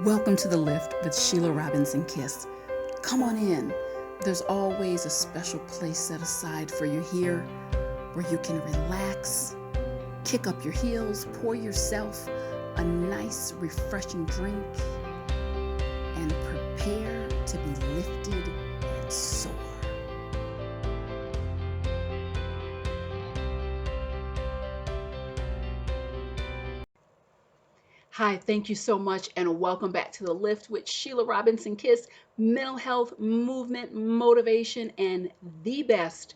Welcome to The Lift with Sheila Robinson Kiss. Come on in. There's always a special place set aside for you here where you can relax, kick up your heels, pour yourself a nice, refreshing drink, and prepare to be lifted and soar. Hi, thank you so much, and welcome back to The Lift with Sheila Robinson Kiss, mental health, movement, motivation, and the best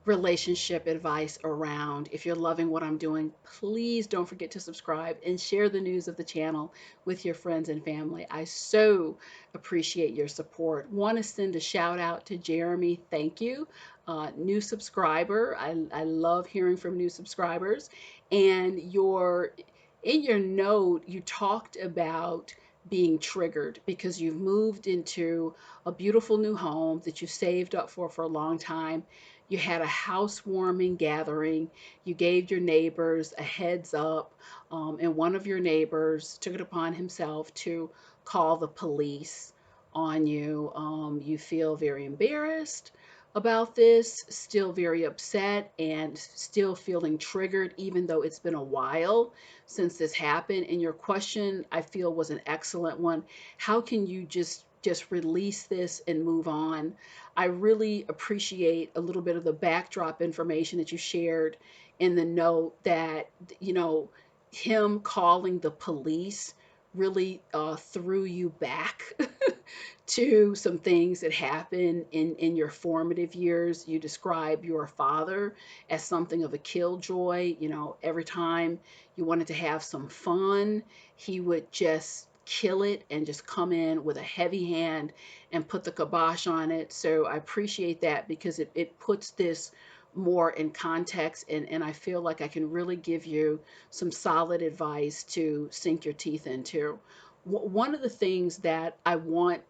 relationship advice around. If you're loving what I'm doing, please don't forget to subscribe and share the news of the channel with your friends and family. I so appreciate your support. Want to send a shout out to Jeremy. Thank you. New subscriber. I love hearing from new subscribers. And in your note, you talked about being triggered because you've moved into a beautiful new home that you saved up for a long time. You had a housewarming gathering. You gave your neighbors a heads up, and one of your neighbors took it upon himself to call the police on you. You feel very embarrassed about this, still very upset, and still feeling triggered, even though it's been a while since this happened. And your question, I feel, was an excellent one. How can you just release this and move on? I really appreciate a little bit of the backdrop information that you shared in the note that, you know, him calling the police really threw you back to some things that happened in your formative years. You describe your father as something of a killjoy. You know, every time you wanted to have some fun, he would just kill it and just come in with a heavy hand and put the kibosh on it. So I appreciate that because it puts this more in context, and I feel like I can really give you some solid advice to sink your teeth into. One of the things that I want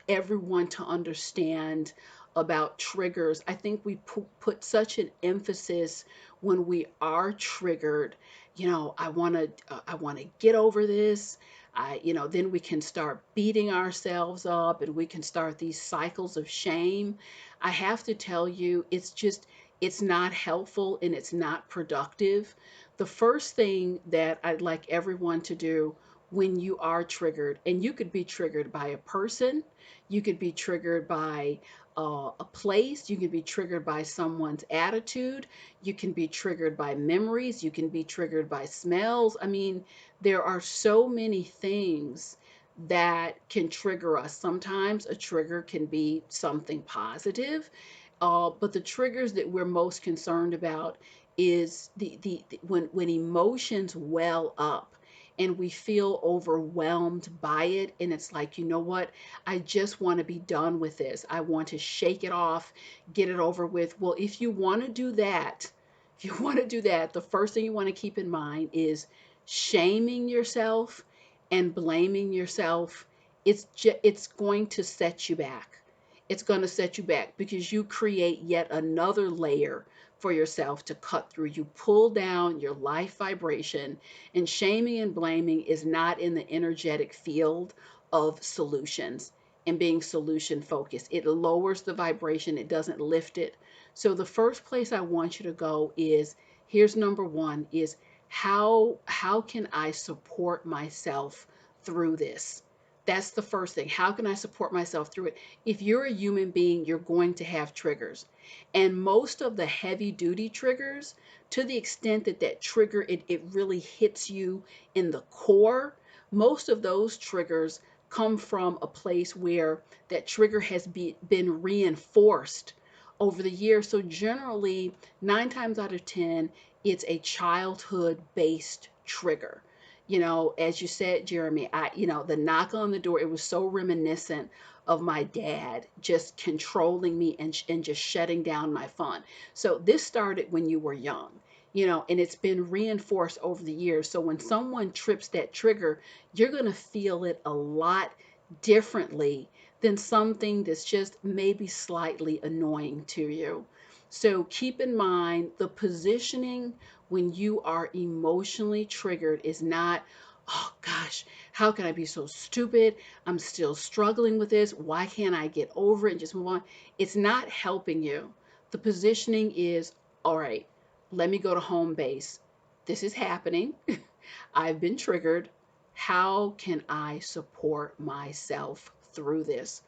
everyone to understand about triggers, I think we put such an emphasis when we are triggered. You know, I want to get over this. Then we can start beating ourselves up and we can start these cycles of shame. I have to tell you, it's not helpful and it's not productive. The first thing that I'd like everyone to do when you are triggered, and you could be triggered by a person, you could be triggered by a place, you could be triggered by someone's attitude, you can be triggered by memories, you can be triggered by smells. I mean, there are so many things that can trigger us. Sometimes a trigger can be something positive, but the triggers that we're most concerned about is when emotions well up and we feel overwhelmed by it, and it's like, you know what, I just want to be done with this, I want to shake it off, get it over with. Well, if you want to do that, the first thing you want to keep in mind is shaming yourself and blaming yourself. It's going to set you back. It's going to set you back because you create yet another layer for yourself to cut through. You pull down your life vibration, and shaming and blaming is not in the energetic field of solutions and being solution focused. It lowers the vibration, it doesn't lift it. So the first place I want you to go is, here's number one, is how can I support myself through this? That's the first thing. How can I support myself through it? If you're a human being, you're going to have triggers. And most of the heavy duty triggers, to the extent that that trigger, it really hits you in the core, most of those triggers come from a place where that trigger has been reinforced over the years. So generally, 9 times out of 10, it's a childhood based trigger. You know, as you said, Jeremy, the knock on the door, it was so reminiscent of my dad just controlling me and just shutting down my fun. So this started when you were young, and it's been reinforced over the years. So when someone trips that trigger, you're going to feel it a lot differently than something that's just maybe slightly annoying to you. So keep in mind the positioning when you are emotionally triggered is not, oh gosh, how can I be so stupid? I'm still struggling with this. Why can't I get over it and just move on? It's not helping you. The positioning is, all right, let me go to home base. This is happening. I've been triggered. How can I support myself through this?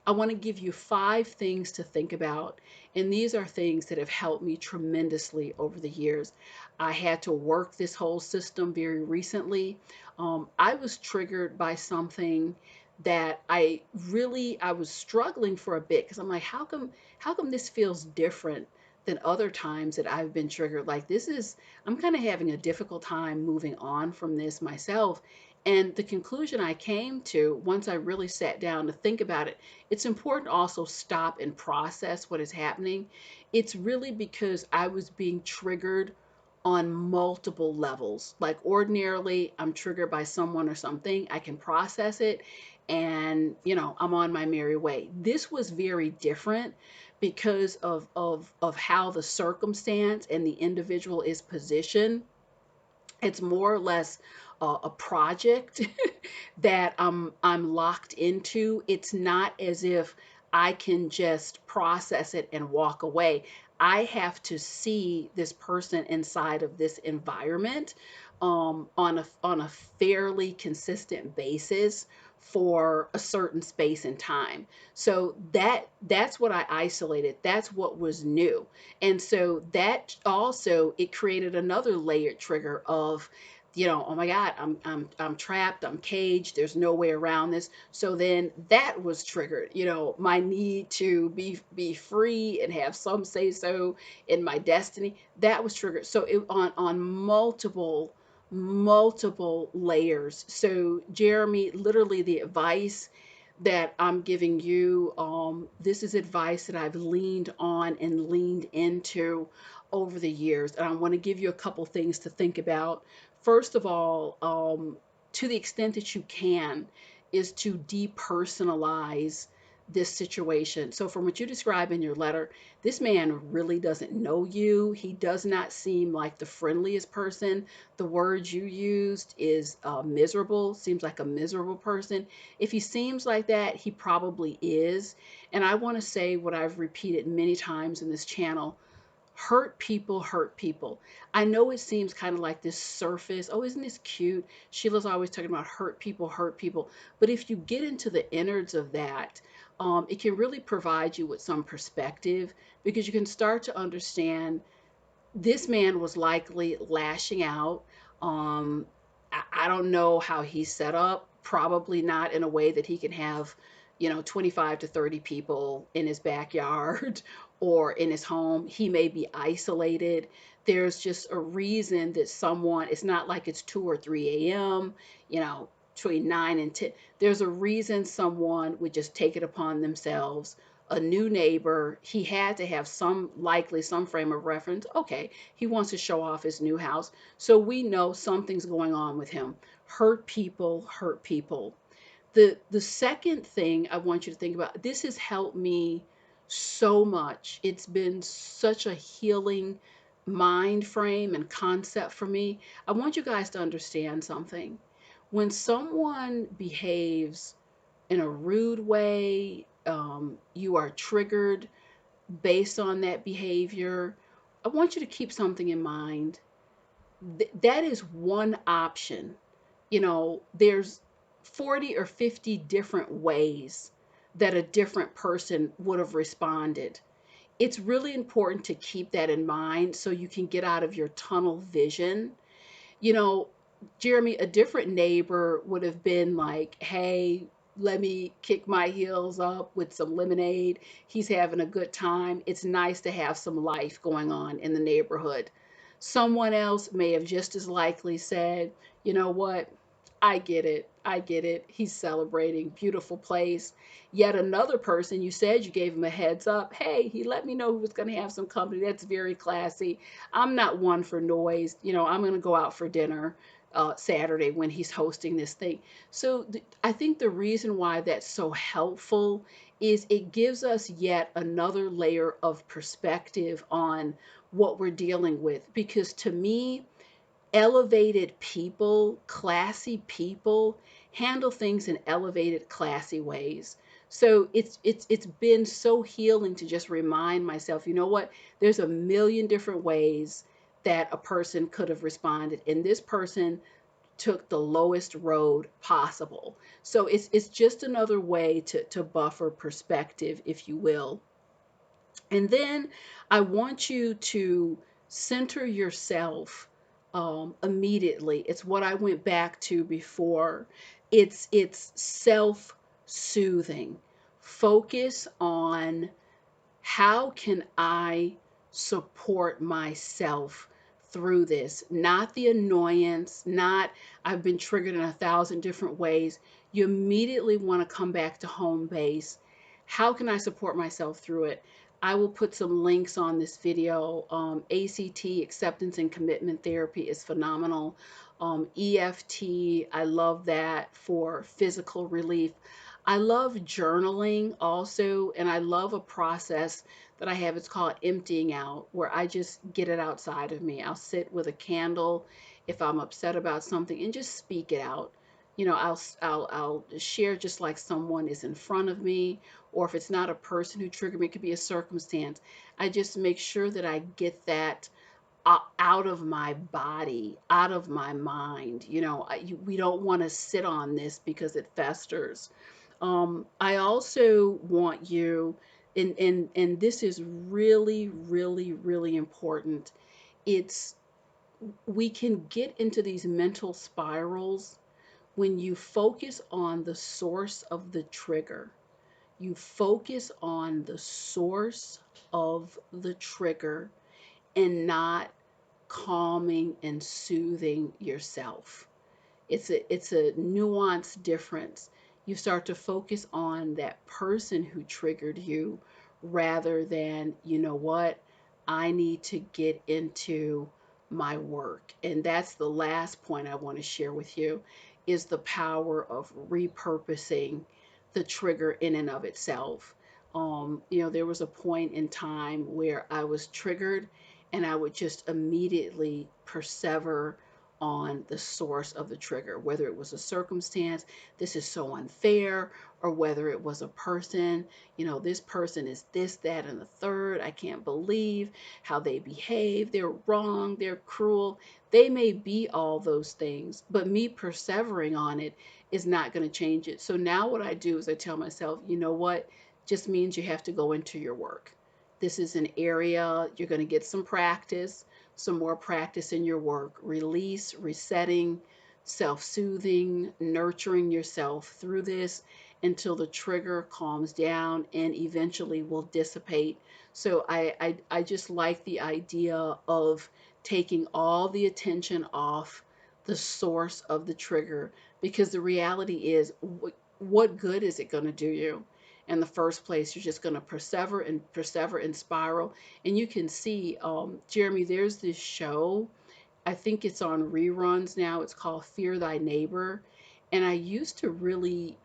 I want to give you 5 things to think about. And these are things that have helped me tremendously over the years. I had to work this whole system very recently. I was triggered by something that I was struggling for a bit because I'm like, how come this feels different than other times that I've been triggered? Like I'm kind of having a difficult time moving on from this myself. And the conclusion I came to once I really sat down to think about it, it's important to also stop and process what is happening. It's really because I was being triggered on multiple levels. Like ordinarily, I'm triggered by someone or something, I can process it and, I'm on my merry way. This was very different because of how the circumstance and the individual is positioned. It's more or less a project that I'm locked into. It's not as if I can just process it and walk away. I have to see this person inside of this environment on a fairly consistent basis for a certain space and time. So that's what I isolated. That's what was new. And so that also it created another layered trigger of, oh my God, I'm trapped, I'm caged, there's no way around this. So then that was triggered, my need to be free and have some say so in my destiny. That was triggered. So it on multiple layers. So Jeremy, literally the advice that I'm giving you, this is advice that I've leaned on and leaned into over the years. And I want to give you a couple things to think about. First of all, to the extent that you can, is to depersonalize this situation. So, from what you describe in your letter, this man really doesn't know you. He does not seem like the friendliest person. The word you used is miserable, seems like a miserable person. If he seems like that, he probably is. And I want to say what I've repeated many times in this channel: hurt people hurt people. I know it seems kind of like this surface, oh, isn't this cute? Sheila's always talking about hurt people hurt people. But if you get into the innards of that, it can really provide you with some perspective, because you can start to understand this man was likely lashing out. Um, I don't know how he's set up. Probably not in a way that he can have, 25 to 30 people in his backyard or in his home. He may be isolated. There's just a reason that someone, it's not like it's 2 or 3 a.m., between 9 and 10. There's a reason someone would just take it upon themselves. A new neighbor, he had to have likely some frame of reference. Okay, he wants to show off his new house. So we know something's going on with him. Hurt people hurt people. The second thing I want you to think about, this has helped me so much. It's been such a healing mind frame and concept for me. I want you guys to understand something. When someone behaves in a rude way, you are triggered based on that behavior, I want you to keep something in mind. That is one option. There's 40 or 50 different ways that a different person would have responded. It's really important to keep that in mind so you can get out of your tunnel vision. you know, Jeremy, a different neighbor would have been like, hey, let me kick my heels up with some lemonade. He's having a good time. It's nice to have some life going on in the neighborhood. Someone else may have just as likely said, you know what? I get it. I get it. He's celebrating. Beautiful place. Yet another person, you said you gave him a heads up. Hey, he let me know he was going to have some company. That's very classy. I'm not one for noise. I'm going to go out for dinner Saturday when he's hosting this thing. So I think the reason why that's so helpful is it gives us yet another layer of perspective on what we're dealing with. Because to me, Elevated people, classy people handle things in elevated, classy ways. So it's been so healing to just remind myself, you know what? There's a million different ways that a person could have responded, and this person took the lowest road possible. So it's just another way to buffer perspective, if you will. And then I want you to center yourself immediately. It's what I went back to before. It's self-soothing. Focus on how can I support myself through this? Not the annoyance, not I've been triggered in 1,000 different ways. You immediately want to come back to home base. How can I support myself through it? I will put some links on this video. ACT, acceptance and commitment therapy, is phenomenal. EFT, I love that for physical relief. I love journaling also, and I love a process that I have. It's called emptying out, where I just get it outside of me. I'll sit with a candle if I'm upset about something and just speak it out. You know, I'll share just like someone is in front of me, or if it's not a person who triggered me, it could be a circumstance. I just make sure that I get that out of my body, out of my mind. We don't want to sit on this because it festers. I also want you, and this is really, really, really important. It's We can get into these mental spirals when you focus on the source of the trigger. You focus on the source of the trigger and not calming and soothing yourself. It's a nuanced difference. You start to focus on that person who triggered you rather than, you know what, I need to get into my work. And that's the last point I want to share with you, is the power of repurposing the trigger in and of itself. There was a point in time where I was triggered and I would just immediately persever on the source of the trigger, whether it was a circumstance, this is so unfair, or whether it was a person, this person is this, that, and the third. I can't believe how they behave. They're wrong, they're cruel. They may be all those things, but me persevering on it is not going to change it. So now what I do is I tell myself, you know what? Just means you have to go into your work. This is an area you're going to get some more practice in your work. Release, resetting, self soothing, nurturing yourself through this until the trigger calms down and eventually will dissipate. So I just like the idea of taking all the attention off the source of the trigger, because the reality is, what good is it going to do you? In the first place, you're just going to persevere and spiral. And you can see, Jeremy, there's this show, I think it's on reruns now. It's called Fear Thy Neighbor. And I used to really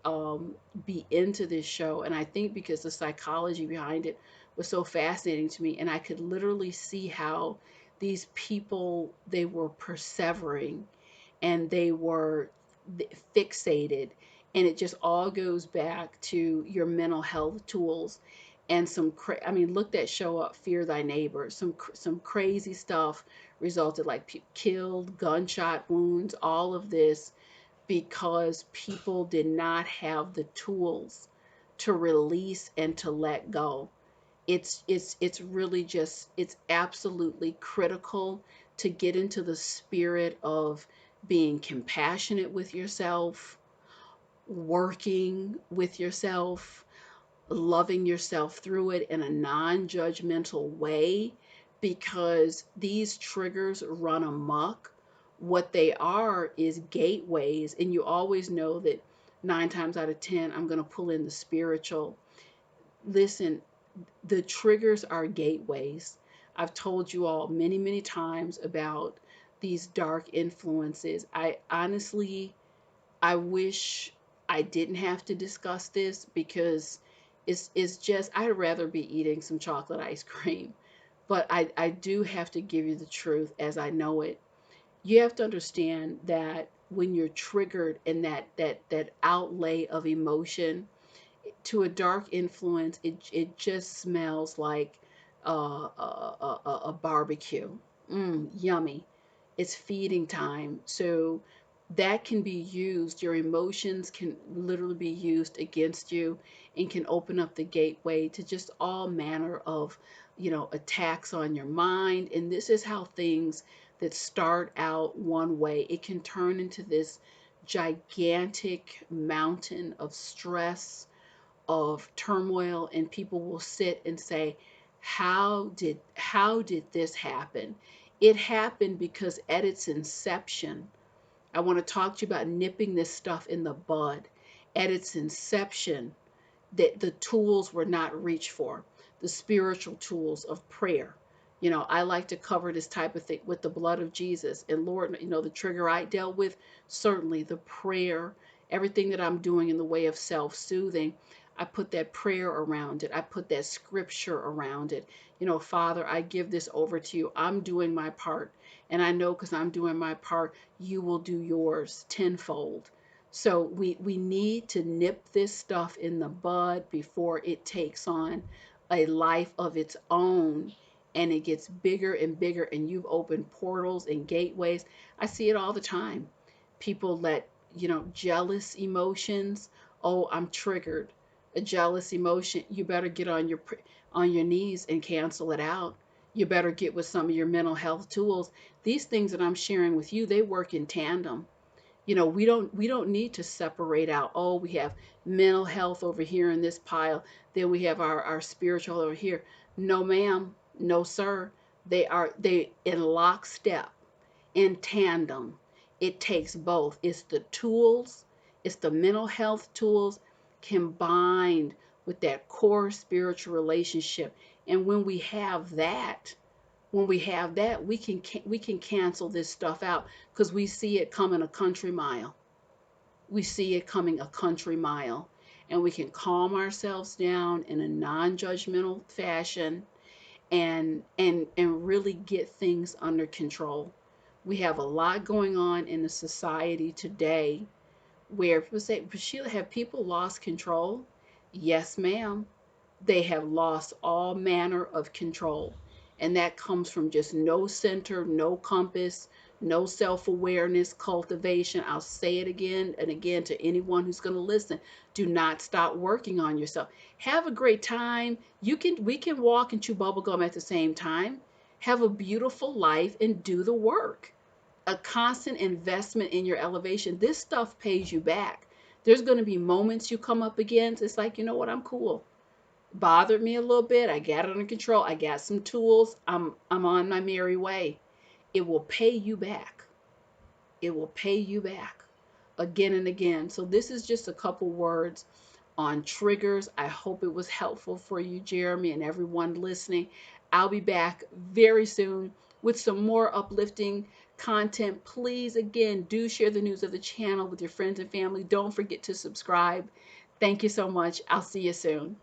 be into this show. And I think because the psychology behind it was so fascinating to me. And I could literally see how these people, they were persevering and they were fixated. And it just all goes back to your mental health tools and I mean, look that show up, Fear Thy Neighbor. Some crazy stuff resulted, like killed, gunshot wounds, all of this because people did not have the tools to release and to let go. It's really just, it's absolutely critical to get into the spirit of being compassionate with yourself, working with yourself, loving yourself through it in a non-judgmental way, because these triggers run amok. What they are is gateways, and you always know that 9 times out of 10 I'm going to pull in the spiritual. Listen, the triggers are gateways. I've told you all many, many times about these dark influences. I honestly, I wish I didn't have to discuss this, because it's just, I'd rather be eating some chocolate ice cream. But I do have to give you the truth as I know it. You have to understand that when you're triggered in that outlay of emotion to a dark influence, it just smells like a barbecue. Yummy. It's feeding time. So that can be used. Your emotions can literally be used against you and can open up the gateway to just all manner of, attacks on your mind. And this is how things that start out one way, it can turn into this gigantic mountain of stress, of turmoil, and people will sit and say, how did this happen? It happened because at its inception, I want to talk to you about nipping this stuff in the bud. At its inception, that the tools were not reached for, the spiritual tools of prayer. I like to cover this type of thing with the blood of Jesus. And Lord, the trigger I dealt with, certainly the prayer, everything that I'm doing in the way of self-soothing, I put that prayer around it. I put that scripture around it. Father, I give this over to you. I'm doing my part. And I know because I'm doing my part, you will do yours tenfold. So we need to nip this stuff in the bud before it takes on a life of its own and it gets bigger and bigger, and you've opened portals and gateways. I see it all the time. People let, jealous emotions, oh, I'm triggered. A jealous emotion, you better get on your knees and cancel it out. You better get with some of your mental health tools. These things that I'm sharing with you, they work in tandem. We don't need to separate out, oh, we have mental health over here in this pile, then we have our spiritual over here. No ma'am, no sir. They in lockstep, in tandem. It takes both. It's the tools, it's the mental health tools combined with that core spiritual relationship. And when we have that, we can cancel this stuff out because we see it coming a country mile. We see it coming a country mile, and we can calm ourselves down in a non-judgmental fashion and really get things under control. We have a lot going on in the society today where people say, but Sheila, have people lost control? Yes, ma'am. They have lost all manner of control. And that comes from just no center, no compass, no self awareness, cultivation. I'll say it again and again to anyone who's going to listen. Do not stop working on yourself. Have a great time. We can walk and chew bubblegum at the same time. Have a beautiful life and do the work. A constant investment in your elevation. This stuff pays you back. There's going to be moments you come up against. It's like, you know what? I'm cool. Bothered me a little bit. I got it under control. I got some tools. I'm on my merry way. It will pay you back. It will pay you back again and again. So this is just a couple words on triggers. I hope it was helpful for you, Jeremy, and everyone listening. I'll be back very soon with some more uplifting content. Please, again, do share the news of the channel with your friends and family. Don't forget to subscribe. Thank you so much. I'll see you soon.